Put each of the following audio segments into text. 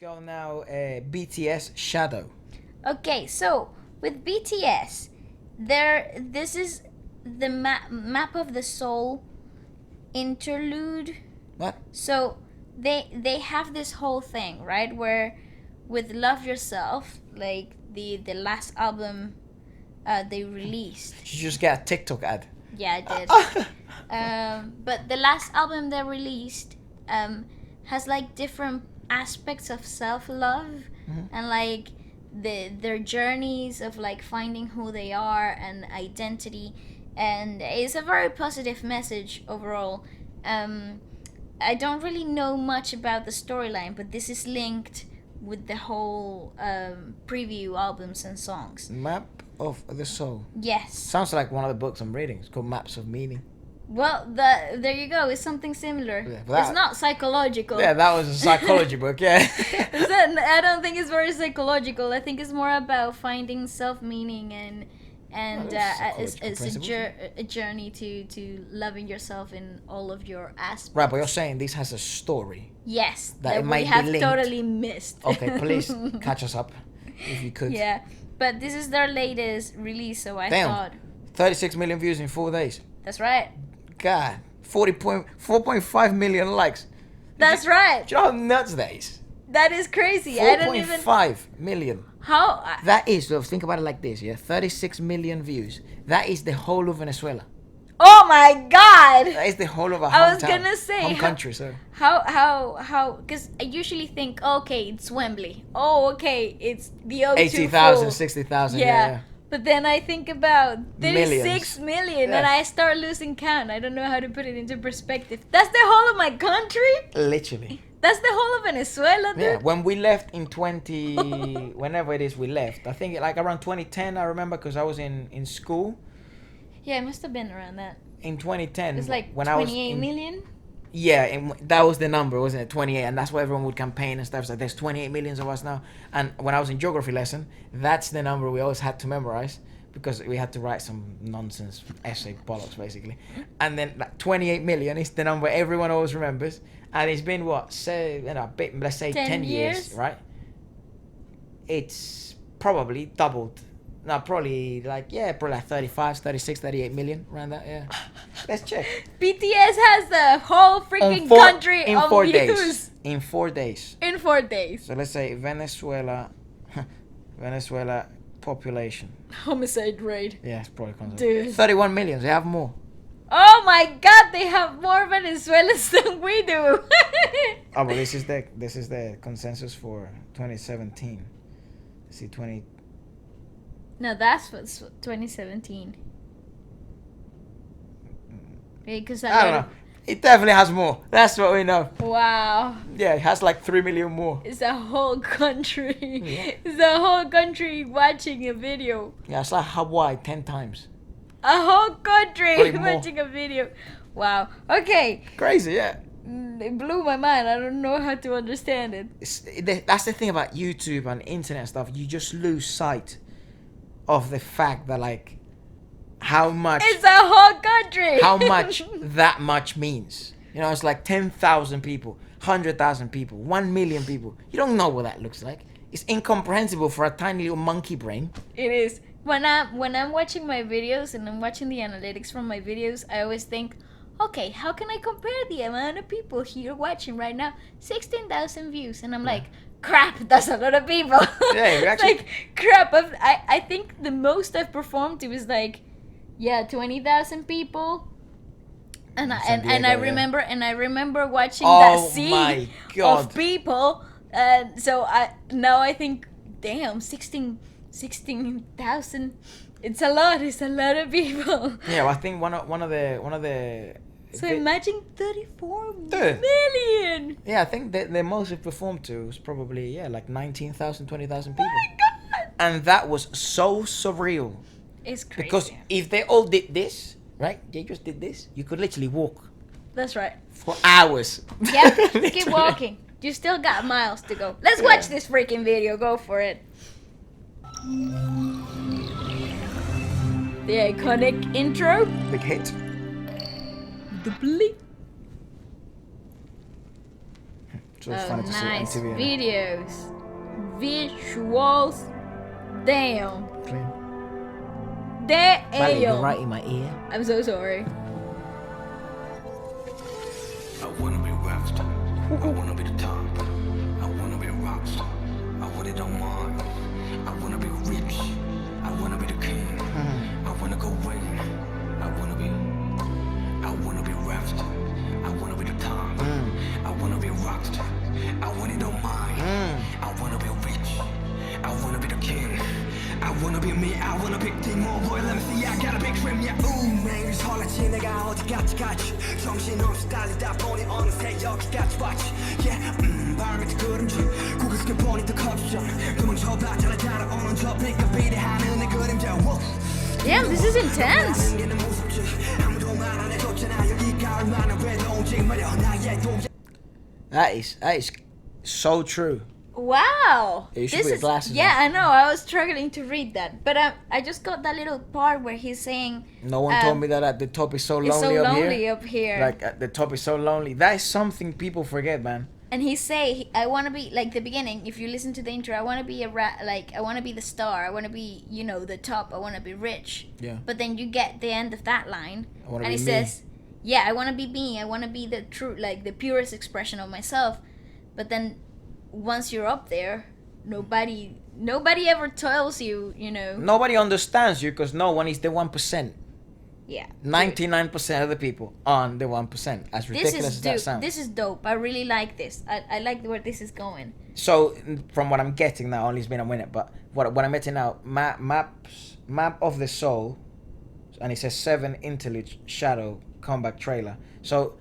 go now. BTS Shadow. Okay, so with BTS, this is the map of the soul interlude. What? So they have this whole thing, right? Where with Love Yourself, like the last album they released. Did you just get a TikTok ad? Yeah, I did. But the last album they released has like different aspects of self-love and like their journeys of like finding who they are and identity, and it's a very positive message overall. I don't really know much about the storyline, but this is linked with the whole preview albums and songs. Map of the Soul. Yes. Sounds like one of the books I'm reading. It's called Maps of Meaning. Well, there you go. It's something similar. Yeah, it's not psychological. Yeah, that was a psychology book, yeah. I don't think it's very psychological. I think it's more about finding self-meaning and it's a journey to loving yourself in all of your aspects. Right, but you're saying this has a story. Yes, that it might we have be linked. totally missed. Okay, please catch us up if you could. Yeah, but this is their latest release, so I thought 36 million views in 4 days. That's right. God, 4.5 million likes. That's right. Do you know how nuts that is? That is crazy. I don't even. 4.5 million. How? That is, so think about it like this, yeah? 36 million views. That is the whole of Venezuela. Oh my God! That is the whole of our I was hometown. gonna say home country, sir. How? Because I usually think, okay, it's Wembley. Oh, okay, it's the O2 80,000, 60,000. Yeah. But then I think about 36 Millions. million, and I start losing count. I don't know how to put it into perspective. That's the whole of my country? Literally. That's the whole of Venezuela, dude? Yeah, when we left in whenever it is we left, I think like around 2010, I remember, because I was in school. Yeah, it must have been around that. In 2010. It's like when 28 million? Yeah, and that was the number, wasn't it? 28, and that's why everyone would campaign and stuff. It's like, there's 28 millions of us now. And when I was in geography lesson, that's the number we always had to memorize, because we had to write some nonsense essay bollocks, basically. And then like 28 million is the number everyone always remembers. And it's been, let's say 10 years, right? It's probably doubled. No, probably like 35, 36, 38 million, around that, yeah. Let's check. BTS has the whole freaking country in of 4 views. days. In 4 days. In 4 days. So let's say Venezuela population. Homicide rate. Yeah, it's probably constant. Dude. 31 million, they have more. Oh my God, they have more Venezuelans than we do. Oh, but this is the consensus for 2017. See, No, that's what's 2017. Because I don't know. It definitely has more. That's what we know. Wow. Yeah, it has like 3 million more. It's a whole country. Yeah. It's a whole country watching a video. Yeah, it's like Hawaii 10 times. A whole country Probably more. watching a video. Wow. Okay. Crazy, yeah. It blew my mind. I don't know how to understand it. That's the thing about YouTube and internet stuff. You just lose sight of the fact that, like, how much... It's a whole country! How much that much means. You know, it's like 10,000 people, 100,000 people, 1 million people. You don't know what that looks like. It's incomprehensible for a tiny little monkey brain. It is. When I'm watching my videos and I'm watching the analytics from my videos, I always think, okay, how can I compare the amount of people here watching right now? 16,000 views. And I'm like, crap, that's a lot of people. Yeah, it's like, crap. I think the most I've performed, it was like, 20,000 people. And I remember watching that sea of people. And so I think, damn, 16,000. It's a lot of people. Yeah, well, I think one of the So imagine 34 million. Yeah, I think the most we've performed to was probably like 19,000, 20,000 people. Oh my God. And that was so surreal. It's crazy. Because if they all did this, right? They just did this. You could literally walk. That's right. For hours. Yeah, keep walking. You still got miles to go. Let's watch this freaking video. Go for it. The iconic intro. Big hit. The bleep. So it's Oh, funny to see nice MTV. videos, visuals. Damn. Clean. Vale, you're right Damn. in my ear. I'm so sorry. I wanna be rapped. I wanna be the top. I wanna be a rockstar. I want it on mine. I wanna be rich. I wanna be the king. I wanna go win. I wanna be rapped. I wanna be the top. I wanna be a rockstar. I want it on mine. I wanna be rich. I wanna be the king. I wanna be me. I wanna pick team more boy. Let me see. I got a big dream. Yeah. Ooh, 매일 설레지 내가 어디까지 가지. 정신없이 달리다 보니 어느새 여기까지 왔지. Yeah. 발밑에 그림자. 고개 숙여 보니 더 커지죠. 도망쳐봤자 따라오는 저 빛과 비례하는 내 그림자. Damn, this is intense. That is so true. Wow. Yeah, you should This put your is glasses yeah, on. I know. I was struggling to read that, but I just got that little part where he's saying No one told me that at the top is so lonely, it's so up lonely here. up here. Like at the top is so lonely. That is something people forget, man. And he say, I want to be like the beginning. If you listen to the intro, I want to be I want to be the star. I want to be, the top. I want to be rich. Yeah. But then you get the end of that line, I wanna and be he me. says, yeah, I want to be me. I want to be the true, like the purest expression of myself. But then, once you're up there, nobody ever tells you, Nobody understands you because no one is the 1%. Yeah. 99% of the people on the 1%. As This ridiculous is as that sounds. This is dope. I really like this. I like where this is going. So from what I'm getting now, only it's been a minute, but what I'm getting now, map of the soul, and it says 7Interlude shadow comeback trailer. So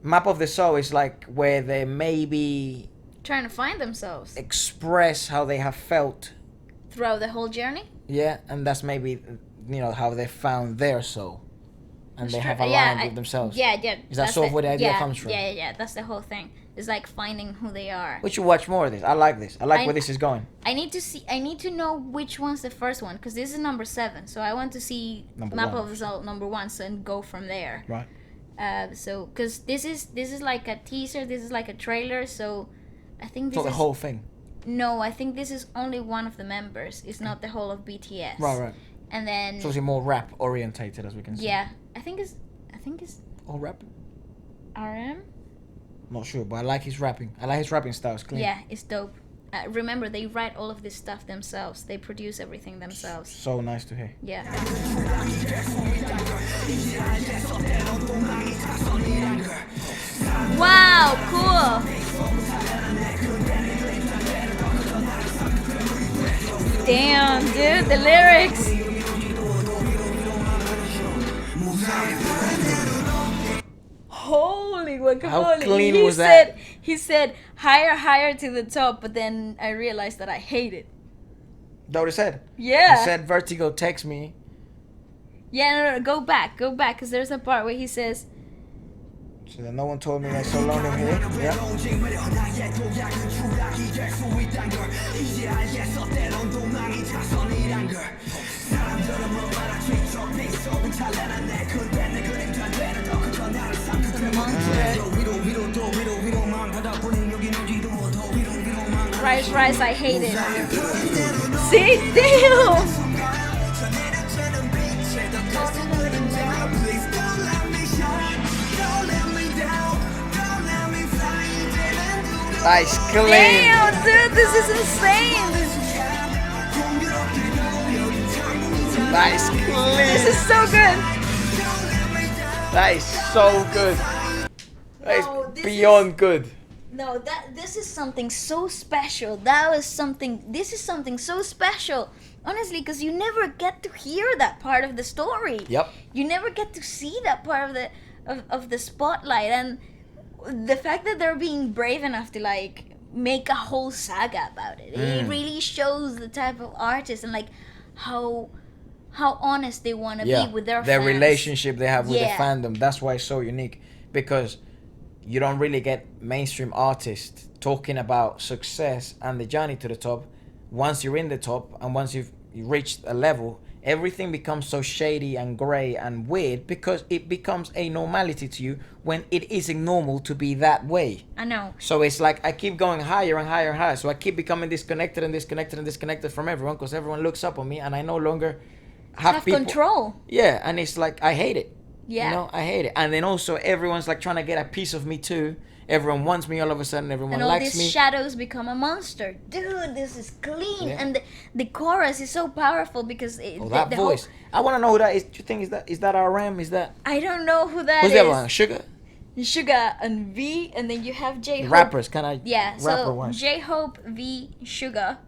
map of the soul is like where they maybe Trying to find themselves express how they have felt, throughout the whole journey. yeah, and that's maybe how they found their soul, and they have Sure. aligned with themselves. Yeah. Is that that's sort of where the idea comes from? Yeah. That's the whole thing. It's like finding who they are. We should watch more of this. I like this. I like where this is going. I need to know which one's the first one, because this is number 7. So I want to see Number map 1. of the soul number 1, so and go from there. Right. So because this is like a teaser. This is like a trailer. So I think It's this not is the whole thing. no. I think this is only one of the members. It's not the whole of BTS. Right. And then It's obviously more rap orientated, as we can see. yeah, I think it's All rap? RM. Not sure, but I like his rapping. I like his rapping style. It's clean. Yeah, it's dope. Remember, they write all of this stuff themselves. They produce everything themselves. So nice to hear. Yeah. Wow, cool. Damn, dude, the lyrics. Holy guacamole. How clean he was said, that? He said, higher to the top, but then I realized that I hate it. That what it said? Yeah. It said Vertigo text me. Yeah, no, go back, because there's a part where he says, So that no one told me that so long I'm here. Yeah. Rise, I hate it. See? Damn! Nice, clean. Damn, dude, this is insane! Nice, clean. This is so good! That is so good. That is No, this beyond good. No, this is something so special. This is something so special. Honestly, because you never get to hear that part of the story. Yep. You never get to see that part of the spotlight, and the fact that they're being brave enough to like make a whole saga about it. It really shows the type of artist and like how honest they want to be with their fans. relationship they have with Yeah. the fandom. That's why it's so unique, because you don't really get mainstream artists talking about success and the journey to the top. Once you're in the top and once you've reached a level, everything becomes so shady and grey and weird because it becomes a normality to you when it isn't normal to be that way. I know. So it's like I keep going higher and higher and higher. So I keep becoming disconnected and disconnected and disconnected from everyone because everyone looks up on me and I no longer have people. Control. Yeah, and it's like I hate it. Yeah. You know, I hate it. And then also everyone's like trying to get a piece of me too. Everyone wants me all of a sudden. Everyone And all likes these me. shadows become a monster. Dude, this is clean. Yeah. And the chorus is so powerful because That voice. I want to know who that is. Do you think is that RM? Is that I don't know who that who's is. the other one? Sugar? Sugar and V, and then you have J-Hope. Rappers, kind of. Yeah, rapper so ones. J-Hope, V, Sugar,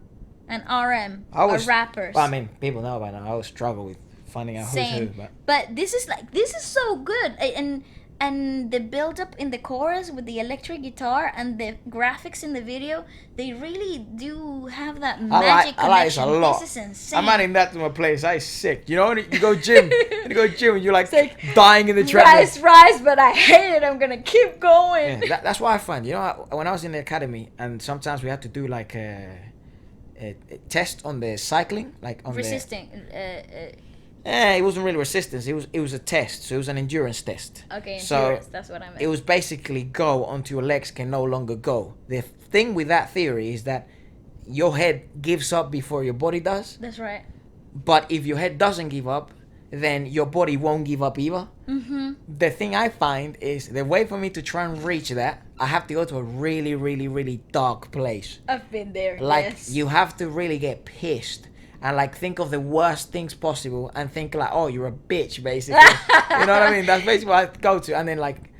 and RM I was, are rappers. Well, I mean, people know by now. I always struggle with finding out Same. who's who. But this is so good. And the build up in the chorus with the electric guitar and the graphics in the video, they really do have that magic I like this connection. a lot. This is insane. I'm adding that to my place. I sick. You know, when you go gym, and you're like dying in the treadmill. Rise, but I hate it. I'm gonna keep going. Yeah, that's what I find. You know, when I was in the academy, and sometimes we had to do like a test on the cycling, like on Resisting. it wasn't really resistance. It was a test. So it was an endurance test. Okay, so endurance, that's what I meant. It was basically go until your legs can no longer go. The thing with that theory is that your head gives up before your body does. That's right. But if your head doesn't give up, then your body won't give up either. Mm-hmm. The thing I find is the way for me to try and reach that, I have to go to a really, really, really dark place. I've been there. Like, yes. you have to really get pissed and like think of the worst things possible and think like, oh, you're a bitch, basically. You know what I mean? That's basically what I go to. And then like,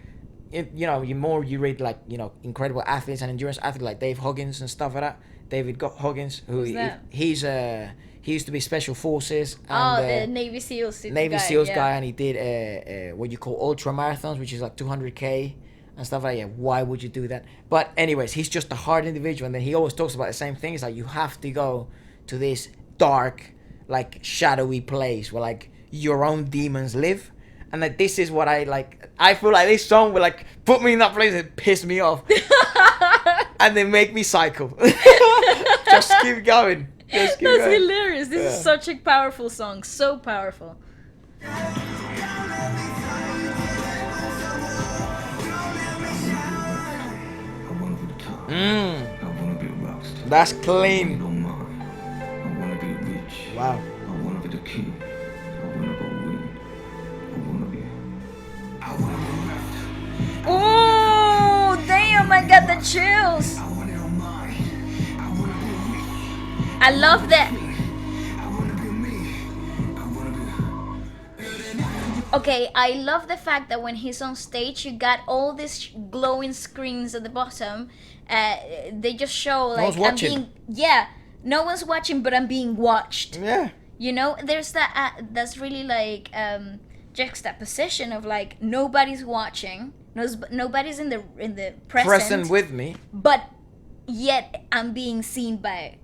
you know, you read like, you know, incredible athletes and endurance athletes like Dave Huggins and stuff like that. David Huggins, who he used to be special forces. And, the Navy SEALs guy, and he did what you call ultra marathons, which is like 200K and stuff like that. Yeah, why would you do that? But anyways, he's just a hard individual, and then he always talks about the same thing. It's like you have to go to this dark, like shadowy place where like your own demons live. And like this is what I like. I feel like this song will like put me in that place and piss me off, and then make me cycle. Just keep going. That's hilarious. This is such a powerful song. So powerful. That's clean. I wanna be rich. Wow. I wanna be the king. I wanna go win. I wanna be left. Oh, damn, I got the chills. I want it on mine. I wanna be rich. I love that. I wanna be me. I wanna be. Okay, I love the fact that when he's on stage, you got all these glowing screens at the bottom. They just show like I'm being, no one's watching, but I'm being watched. Yeah. You know, there's that. That's really like juxtaposition of like nobody's watching, nobody's in the present with me, but yet I'm being seen by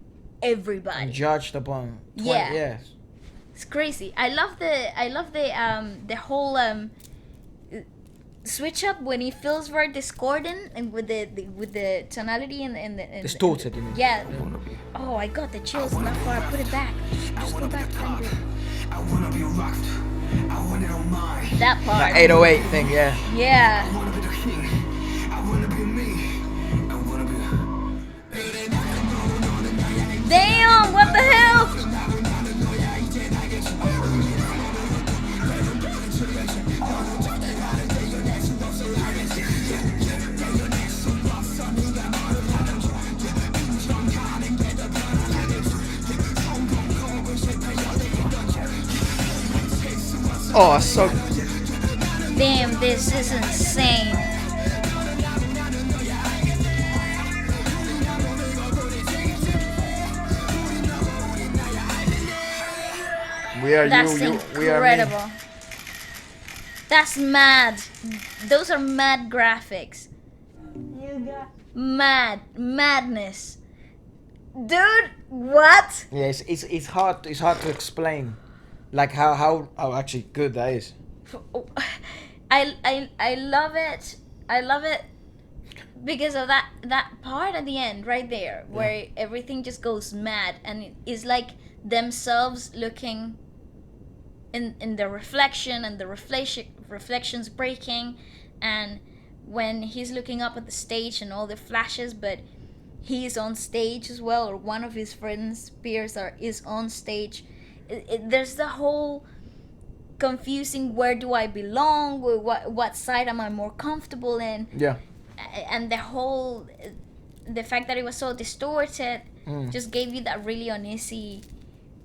everybody. and judged upon. 20 Yeah. Yes. It's crazy. I love the whole switch up when he feels very discordant and with the tonality and the Distorted, you mean? Yeah. Oh, I got the chills. Not far. I put it back. Just go back. I wanna be rocked. I want it on mine. That part. That 808 thing, yeah. Yeah. I wanna be the king. I wanna be me. I wanna be. Damn! What the hell? Oh, so. Damn, this is insane. We are That's you. We are me. incredible. That's mad. Those are mad graphics. You got madness. Dude, what? Yeah, it's hard to explain, like how actually good that is. I love it. I love it because of that part at the end right there where everything just goes mad and it's like themselves looking in the reflection, and the reflections breaking, and when he's looking up at the stage and all the flashes, but he's on stage as well, or one of his friends peers is on stage. There's the whole confusing, where do I belong, what side am I more comfortable in, Yeah. and the fact that it was so distorted just gave you that really uneasy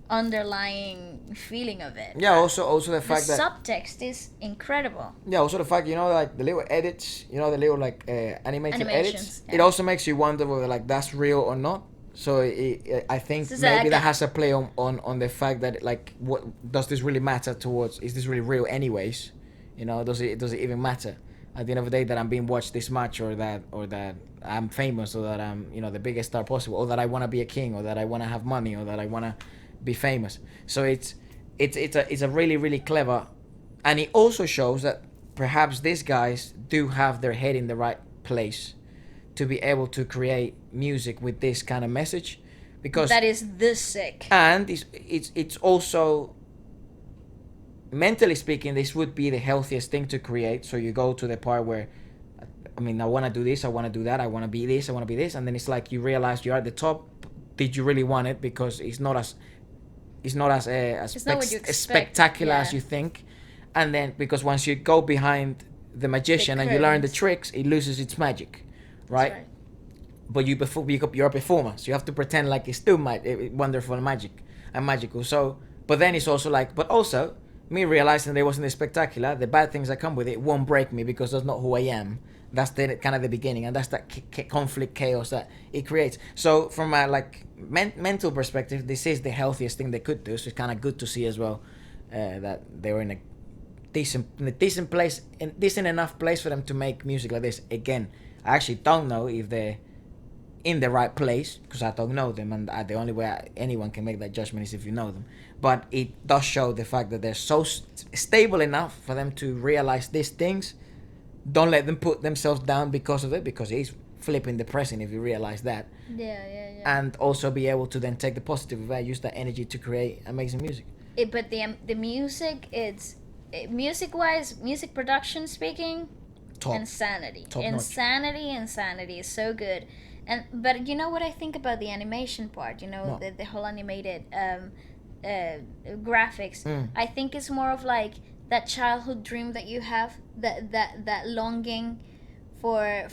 underlying feeling of it. Yeah, also the fact the that subtext is incredible. yeah, also the fact, like the little edits, the little like animated Animations, edits, yeah. it also makes you wonder whether like that's real or not. So I think So maybe like that has a play on the fact that like, what does this really matter towards? Is this really real anyways? Does it even matter at the end of the day that I'm being watched this much, or that I'm famous, or that I'm the biggest star possible, or that I want to be a king, or that I want to have money, or that I want to be famous. So it's a really, really clever, and it also shows that perhaps these guys do have their head in the right place to be able to create music with this kind of message, because That is this sick. and it's also, mentally speaking, this would be the healthiest thing to create. So you go to the part where, I want to do this, I want to do that, I want to be this, I want to be this, and then it's like you realize you're at the top. Did you really want it? Because it's not as It's not what you expect, spectacular as yeah. you think. And then because once you go behind the magician and you learn the curtains. tricks, it loses its magic, right? That's right. But you're a performer, so you have to pretend like it's still wonderful and magical. So, but then it's also like, but also me realizing that it wasn't as spectacular. The bad things that come with it won't break me, because that's not who I am. That's the kind of the beginning, and that's that conflict, chaos that it creates. So from a mental perspective, this is the healthiest thing they could do. So it's kind of good to see as well that they were in a decent place, and decent enough place for them to make music like this. Again, I actually don't know if they're in the right place, because I don't know them, and the only way anyone can make that judgment is if you know them. But it does show the fact that they're so stable enough for them to realize these things. Don't let them put themselves down because of it, because it's flipping depressing if you realize that. Yeah. And also be able to then take the positive way, use that energy to create amazing music. But the music, music-wise, music production speaking, Top. insanity. Top notch. Insanity is so good. But you know what I think about the animation part? No. The whole animated graphics. I think it's more of like that childhood dream that you have, that longing for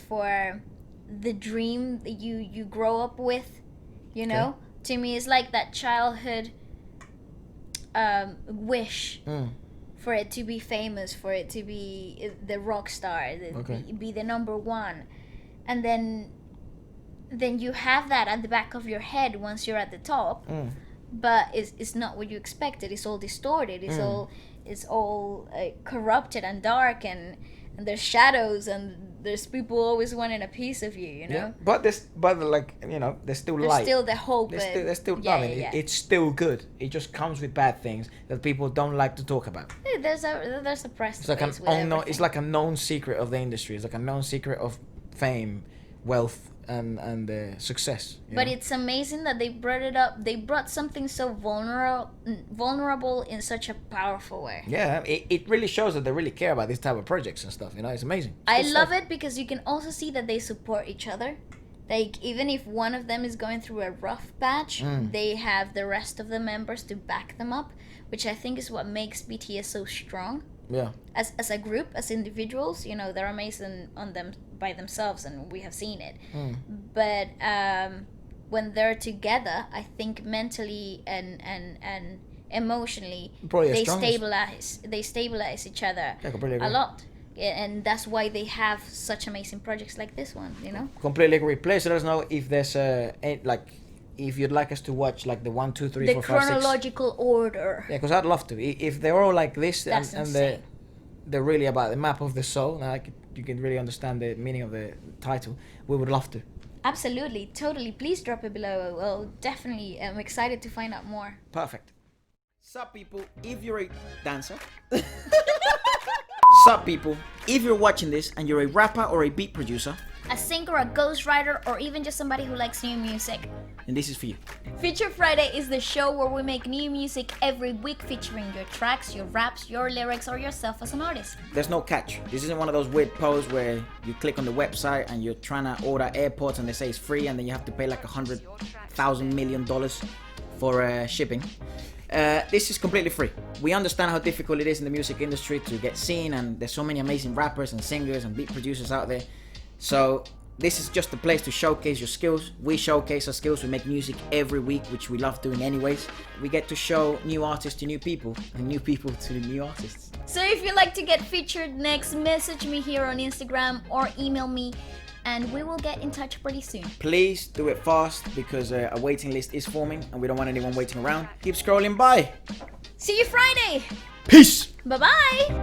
the dream that you grow up with. Okay. To me, it's like that childhood wish. For it to be famous, for it to be the rock star, Okay. be the number one, and then you have that at the back of your head once you're at the top, but it's not what you expected. It's all distorted. It's all corrupted and dark, and there's shadows, and there's people always wanting a piece of you. Yeah. But there's still There's light. still the hope. There's still yeah, nothing. yeah. It's still good. It just comes with bad things that people don't like to talk about. There's a press. It's like it's like a known secret of the industry. It's like a known secret of fame, wealth, and success. But it's amazing that they brought it up. They brought something so vulnerable in such a powerful way. Yeah, it really shows that they really care about this type of projects and stuff. It's amazing. I love it because you can also see that they support each other. Like, even if one of them is going through a rough patch, they have the rest of the members to back them up, which I think is what makes BTS so strong. Yeah. As a group, as individuals, they're amazing on them by themselves, and we have seen it. But when they're together, I think mentally and emotionally, Probably they strongest. stabilize each other Yeah, completely agree. a lot. And that's why they have such amazing projects like this one, Completely agree. Please let us know if there's if you'd like us to watch like the 1, 2, 3, the 4, 5, 6. chronological order. Yeah, because I'd love to. If they're all like this, That's and insane. they're really about the map of the soul, and you can really understand the meaning of the title, we would love to. Absolutely, totally. Please drop it below. Well, definitely, I'm excited to find out more. Perfect. Sup people, if you're a dancer. Sup people, if you're watching this and you're a rapper or a beat producer, A singer, a ghostwriter, or even just somebody who likes new music, and this is for you. Feature Friday is the show where we make new music every week featuring your tracks, your raps, your lyrics, or yourself as an artist. There's no catch. This isn't one of those weird posts where you click on the website and you're trying to order AirPods and they say it's free and then you have to pay like $100,000 million for shipping. This is completely free. We understand how difficult it is in the music industry to get seen, and there's so many amazing rappers and singers and beat producers out there. So this is just a place to showcase your skills. We showcase our skills. We make music every week, which we love doing anyways. We get to show new artists to new people and new people to new artists. So if you'd like to get featured next, message me here on Instagram or email me and we will get in touch pretty soon. Please do it fast because a waiting list is forming and we don't want anyone waiting around. Keep scrolling by. See you Friday. Peace. Bye-bye.